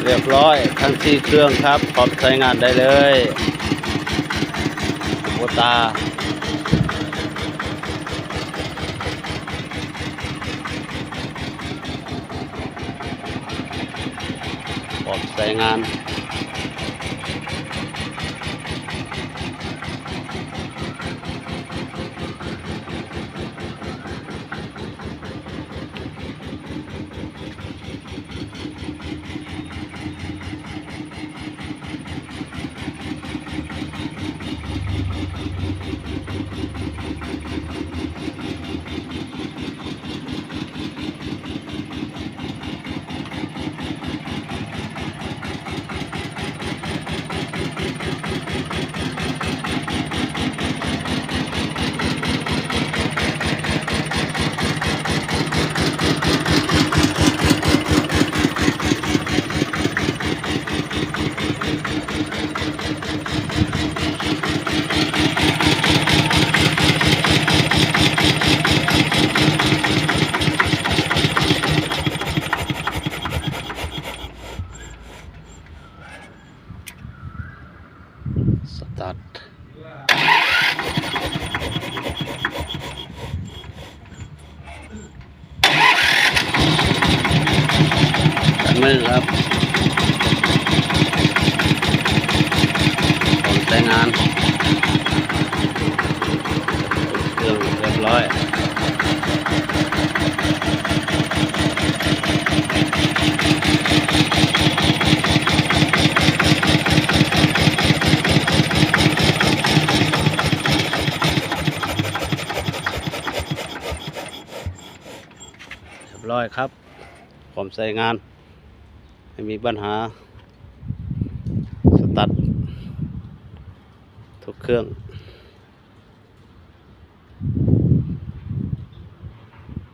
เรียบร้อยทั้ง4เครื่องครับพร้อมใช้งานได้เลยโอตาพร้อมใช้งานสตาร์ทมือครับพร้อมใช้งานเครื่องเรียบร้อยครับพร้อมใช้งานไม่มีปัญหาสตาร์ททุกเครื่อง